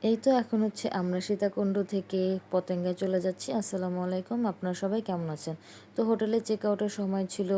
এই তো এখন হচ্ছে আমরা সীতাকুণ্ড থেকে পতেঙ্গায় চলে যাচ্ছি। আসসালামু আলাইকুম, আপনারা সবাই কেমন আছেন? তো হোটেলে চেক আউটের সময় ছিল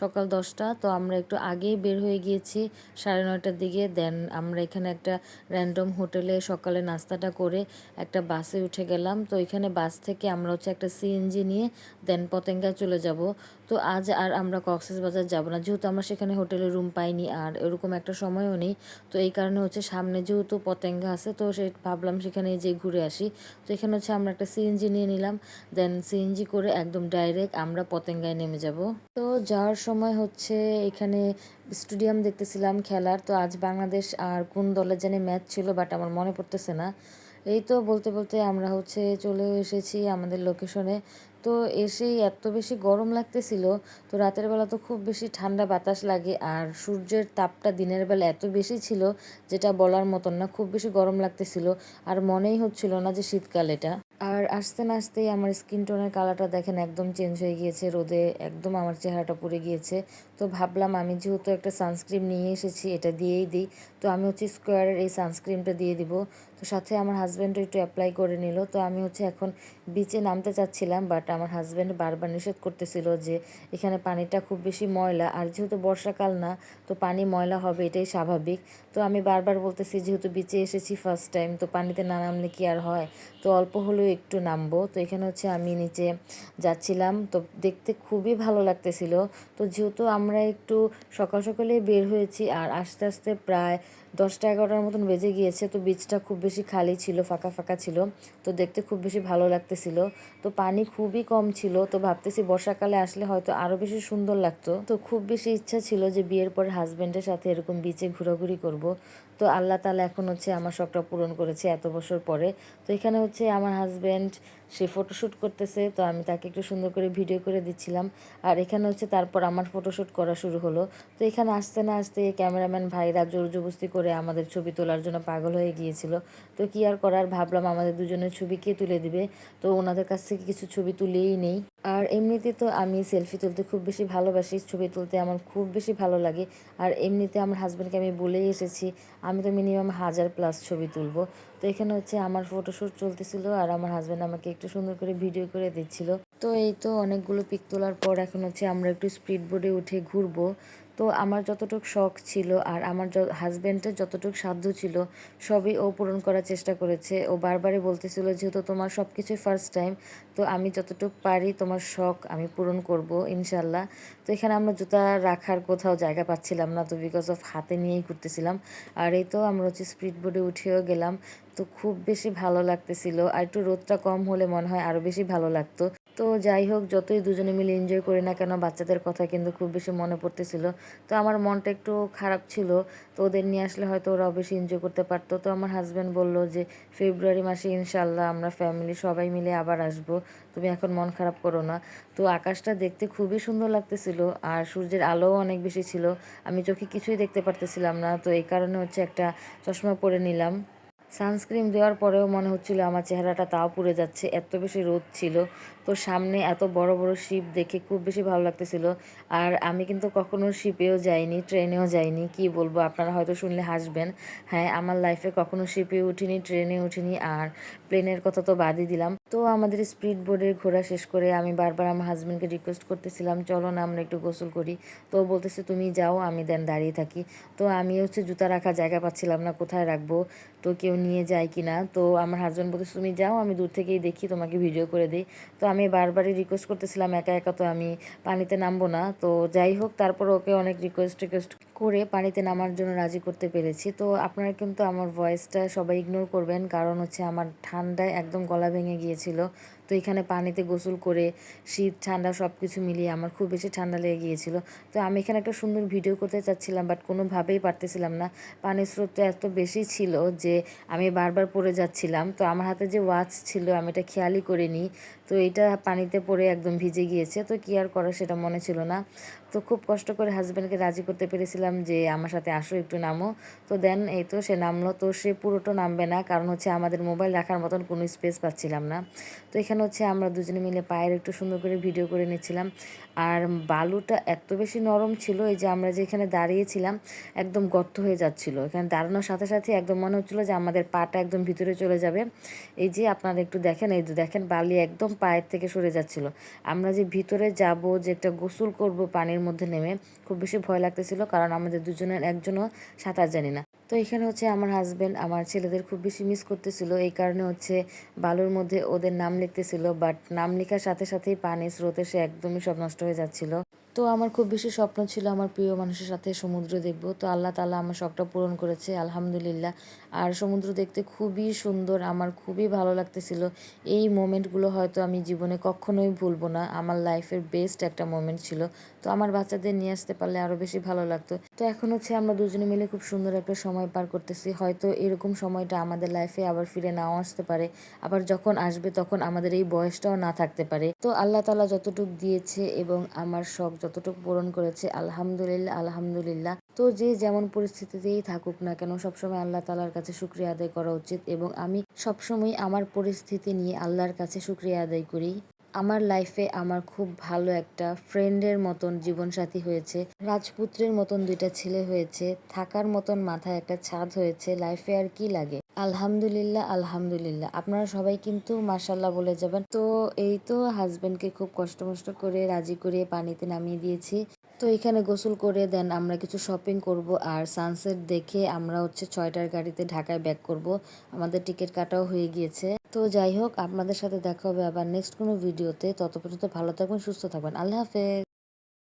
সকাল 10টা। তো আমরা একটু আগেই বের হয়ে গিয়েছি 9:30টার দিকে। দেন আমরা এখানে একটা র্যান্ডম হোটেলে সকালে নাস্তাটা করে একটা বাসে উঠে গেলাম। তো এখানে বাস থেকে আমরা হচ্ছে একটা সিএনজি নিয়ে দেন পতেঙ্গায় চলে যাব। তো আজ আর আমরা কক্সবাজার যাব না, যেহেতু আমরা সেখানে হোটেলে রুম পাইনি আর এরকম একটা সময়ও নেই। তো এই কারণে হচ্ছে সামনে যেহেতু পতেঙ্গা আছে, তো সে ভাবলাম সেখানে যে ঘুরে আসি। তো এখানে হচ্ছে আমরা একটা সিএনজি নিয়ে নিলাম। দেন সিএনজি করে একদম ডাইরেক্ট আমরা পতেঙ্গায় নেমে যাব। তো যাওয়ার সময় হচ্ছে এখানে স্টেডিয়াম দেখতেছিলাম খেলার। তো আজ বাংলাদেশ আর কোন দলের জানি ম্যাচ ছিল, বাট আমার মনে পড়তেছে না। এই তো বলতে বলতে আমরা হচ্ছে চলে এসেছি আমাদের লোকেশনে। তো এসেই এত বেশি গরম লাগতেছিল। তো রাতের বেলা তো খুব বেশি ঠান্ডা বাতাস লাগে, আর সূর্যের তাপটা দিনের বেলা এত বেশি ছিল যেটা বলার মতন না। খুব বেশি গরম লাগতেছিল, আর মনেই হচ্ছিল না যে শীতকাল এটা। আর আসতে না আসতেই আমার স্কিন টোনের কালারটা দেখেন একদম চেঞ্জ হয়ে গিয়েছে, রোদে একদম আমার চেহারাটা পুড়ে গিয়েছে। তো ভাবলাম আমি যেহেতু একটা সানস্ক্রিন নিয়ে এসেছি, এটা দিয়েই দিই। তো আমি হচ্ছে স্কোয়ারের এই সানস্ক্রিনটা দিয়ে দিব। তো সাথে আমার হাজব্যান্ডও একটু অ্যাপ্লাই করে নিল। তো আমি হচ্ছে এখন বিচে নামতে চাচ্ছিলাম, বাট আমার হাজব্যান্ড বারবার নিষেধ করতেছিল যে এখানে পানিটা খুব বেশি ময়লা, আর যেহেতু বর্ষাকাল না, তো পানি ময়লা হবে, এটাই স্বাভাবিক। তো আমি বারবার বলতেছি যেহেতু বিচে এসেছি ফার্স্ট টাইম, তো পানিতে না নামলে কি আর হয়, তো অল্প হলেও একটু নামবো। তো এখানে হচ্ছে আমি নিচে যাচ্ছিলাম, তো দেখতে খুবই ভালো লাগতেছিল। তো যেহেতু আমরা একটু সকাল সকালে বের হয়েছি আর আস্তে আস্তে প্রায় 10টা 11টার মতন বেজে গিয়েছে, তো বিচটা খুব বেশি খালি ছিল, ফাঁকা ফাঁকা ছিল। তো দেখতে খুব বেশি ভালো লাগতেছিল। তো পানি খুবই কম ছিল, তো ভাবতেছি বর্ষাকালে আসলে হয়তো আরও বেশি সুন্দর লাগতো। তো খুব বেশি ইচ্ছা ছিল যে বিয়ের পরে হাজব্যান্ডের সাথে এরকম বিচে ঘোরাঘুরি করব। তো আল্লাহ তাআলা এখন হচ্ছে আমার শখটা পূরণ করেছে এত বছর পরে। তো এখানে হচ্ছে আমার হাজব্যান্ড সে ফটোশ্যুট করতেছে, তো আমি তাকে একটু সুন্দর করে ভিডিও করে দিচ্ছিলাম। আর এখানে হচ্ছে তারপর আমার ফটোশ্যুট করা শুরু হলো। তো এখানে আসতে না আসতে ক্যামেরাম্যান ভাইরা জোর জবরদস্তি করে আমাদের ছবি তোলার জন্য পাগল হয়ে গিয়েছিল। তো কি আর করার, ভাবলাম আমাদের দুজনের ছবি কে তুলে দিবে। তো ওনাদের কাছ থেকে কিছু ছবি তুলেই নেই। আর এমনিতে তো আমি সেলফি তুলতে খুব বেশি ভালোবাসি, ছবি তুলতে আমার খুব বেশি ভালো লাগে। আর এমনিতে আমার হাজব্যান্ডকে আমি বলেই এসেছি আমি তো মিনিমাম 1000+ ছবি তুলবো। তো এখানে হচ্ছে আমার ফটোশ্যুট চলতেছিল, আর আমার হাজব্যান্ড আমাকে একটু সুন্দর করে ভিডিও করে দিচ্ছিল। তো এই তো অনেকগুলো পিক তোলার পর এখন হচ্ছে আমরা একটু স্পিড বোটে উঠে ঘুরবো। তো আমার যতটুকু শখ ছিল আর আমার হাজব্যান্ডের যতটুকু সাধ্য ছিল সবই ও পূরণ করার চেষ্টা করেছে। ও বারবারই বলতেছিল যেহেতু তোমার সব কিছুই ফার্স্ট টাইম, তো আমি যতটুকু পারি তোমার শখ আমি পূরণ করব ইনশাল্লাহ। তো এখানে আমরা জুতা রাখার কোথাও জায়গা পাচ্ছিলাম না, তো বিকজ অফ হাতে নিয়েই ঘুরতেছিলাম। আর এই তো আমরা হচ্ছে স্পিড বোটে উঠেও গেলাম। তো খুব বেশি ভালো লাগতেছিল, আর একটু রোদটা কম হলে মনে হয় আরও বেশি ভালো লাগতো। তো যাই হোক, যতই দুজনে মিলে এনজয় করি না কেন, বাচ্চাদের কথা কিন্তু খুব বেশি মনে পড়তেছিল। তো আমার মনটা একটু খারাপ ছিল। তো ওদের নিয়ে আসলে হয়তো ওরাও বেশি এনজয় করতে পারতো। তো আমার হাজব্যান্ড বলল যে ফেব্রুয়ারি মাসে ইনশাল্লাহ আমরা ফ্যামিলি সবাই মিলে আবার আসবো, তুমি এখন মন খারাপ করো না। তো আকাশটা দেখতে খুবই সুন্দর লাগতেছিল, আর সূর্যের আলোও অনেক বেশি ছিল। আমি চোখে কিছুই দেখতে পারতেছিলাম না, তো এই কারণে হচ্ছে একটা চশমা পরে নিলাম। সানস্ক্রিন দেওয়ার পরেও মনে হচ্ছিল আমার চেহারাটা তাও পুড়ে যাচ্ছে, এত বেশি রোদ ছিল। তো সামনে এত বড় বড় শিপ দেখে খুব বেশি ভালো লাগতেছিল। আর আমি কিন্তু কখনো শিপেও যাইনি, ট্রেনেও যাইনি, কি বলবো, আপনারা হয়তো শুনলে হাসবেন। হ্যাঁ, আমার লাইফে কখনো শিপে উঠিনি, ট্রেনে উঠিনি, আর প্লেনের কথা তো বাদই দিলাম। তো আমাদের স্পিড বোর্ডের ঘোরা শেষ করে আমি বারবার আমার হাজব্যান্ডকে রিকোয়েস্ট করতেছিলাম চলো না আমরা একটু গোসল করি। তো ও বলতেছে তুমি যাও, আমি দেন দাঁড়িয়ে থাকি। তো আমি হচ্ছে জুতা রাখার জায়গা পাচ্ছিলাম না, কোথায় রাখবো, তো কেউ নিয়ে যায় কি না। তো আমার হাজব্যান্ড বলতেছে তুমি যাও, আমি দূর থেকেই দেখি, তোমাকে ভিডিও করে দিই। তো আমি বারবারই রিকোয়েস্ট করতেছিলাম, একা একা তো আমি পানিতে নামবো না। তো যাই হোক, তারপর ওকে অনেক রিকোয়েস্ট করে পানিতে নামার জন্য রাজি করতে পেরেছি। তো আপনারা কিন্তু আমার ভয়েসটা সবাই ইগনোর করবেন, কারণ হচ্ছে আমার ঠান্ডায় একদম গলা ভেঙে গিয়েছিল। তো এখানে পানিতে গোসল করে শীত ঠান্ডা সব কিছু মিলিয়ে আমার খুব বেশি ঠান্ডা লেগে গিয়েছিল। তো আমি এখানে একটা সুন্দর ভিডিও করতে চাচ্ছিলাম, বাট কোনোভাবেই পারতেছিলাম না। পানির স্রোতটা এত বেশি ছিল যে আমি বারবার পড়ে যাচ্ছিলাম। তো আমার হাতে যে ওয়াচ ছিল আমি এটা খেয়ালই করিনি, তো এটা পানিতে পড়ে একদম ভিজে গিয়েছে। তো কি আর করার, সেটা মনে ছিল না। তো খুব কষ্ট করে হাজব্যান্ডকে রাজি করতে পেরেছিলাম যে আমার সাথে আসো, একটু নামো। তো দেন এই তো সে নামলো। তো সে পুরোটা নামবে না, কারণ হচ্ছে আমাদের মোবাইল রাখার মতন কোনো স্পেস পাচ্ছিলাম না। তো এখানে হচ্ছে আমরা দুজনে মিলে পায়ের একটু সুন্দর করে ভিডিও করে নিচ্ছিলাম। আর বালুটা এত বেশি নরম ছিল, এই যে আমরা যেখানে দাঁড়িয়েছিলাম একদম গর্ত হয়ে যাচ্ছিল। এখানে দাঁড়ানোর সাথে সাথে একদম মনে হচ্ছিল যে আমাদের পাটা একদম ভিতরে চলে যাবে। এই যে আপনারা একটু দেখেন, এই যে দেখেন বালি একদম পায়ের থেকে সরে যাচ্ছিল। আমরা যে ভিতরে যাব, যে একটা গোসল করব পানির মধ্যে নেমে, খুব বেশি ভয় লাগতেছিল, কারণ আমাদের দুজনের একজনও সাঁতার জানি না। তো এখানে হচ্ছে আমার হাজব্যান্ড আমার ছেলেদের খুব বেশি মিস করতেছিল, এই কারণে হচ্ছে বালুর মধ্যে ওদের নাম লিখতেছিল, বাট নাম লেখার সাথে সাথেই পানি স্রোতে সে একদমই সব নষ্ট হয়ে যাচ্ছিল। তো আমার খুব বেশি স্বপ্ন ছিল আমার প্রিয় মানুষের সাথে সমুদ্র দেখব, তো আল্লাহ তাআলা আমার শখটা পূরণ করেছে আলহামদুলিল্লাহ। আর সমুদ্র দেখতে খুবই সুন্দর, আমার খুবই ভালো লাগতেছিল। এই মোমেন্টগুলো হয়তো আমি জীবনে কখনোই ভুলবো না, আমার লাইফের বেস্ট একটা মোমেন্ট ছিল। তো আমার বাচ্চাদের নিয়ে আসতে পারলে আরও বেশি ভালো লাগতো। তো এখন হচ্ছে আমরা দুজনে মিলে খুব সুন্দর একটা সময় পার করতেছি। হয়তো এরকম সময়টা আমাদের লাইফে আবার ফিরে নাও আসতে পারে, আবার যখন আসবে তখন আমাদের এই বয়সটাও না থাকতে পারে। তো আল্লাহ তাআলা যতটুক দিয়েছে এবং আমার শখ যতটুকু পূরণ করেছে, আলহামদুলিল্লাহ আলহামদুলিল্লাহ। তো যে যেমন পরিস্থিতিতেই থাকুক না কেন, সবসময় আল্লাহ তাআলার কাছে শুকরিয়া আদায় করা উচিত, এবং আমি সবসময় আমার পরিস্থিতি নিয়ে আল্লাহর কাছে শুকরিয়া আদায় করি। আমার লাইফে আমার খুব ভালো একটা ফ্রেন্ডের মতন জীবনসাথী হয়েছে, রাজপুত্রের মতন দুইটা ছেলে হয়েছে, থাকার মতন মাথায় একটা ছাদ হয়েছে, লাইফে আর কি লাগে। আলহামদুলিল্লাহ আলহামদুলিল্লাহ। আপনারা সবাই কিন্তু মাশাল্লাহ বলে যাবেন। তো এই তো হাজবেন্ডকে খুব কষ্ট মষ্ট করে রাজি করে পানিতে নামিয়ে দিয়েছি। তো এখানে গোসল করে দেন আমরা কিছু শপিং করব, আর সানসেট দেখে আমরা হচ্ছে 6টার গাড়িতে ঢাকায় ব্যাক করব। আমাদের টিকিট কাটাও হয়ে গিয়েছে। তো যাই হোক, আপনাদের সাথে দেখা হবে আবার নেক্সট কোনো ভিডিওতে। তত পর্যন্ত ভালো থাকবেন, সুস্থ থাকবেন। আল্লাহ হাফেজ।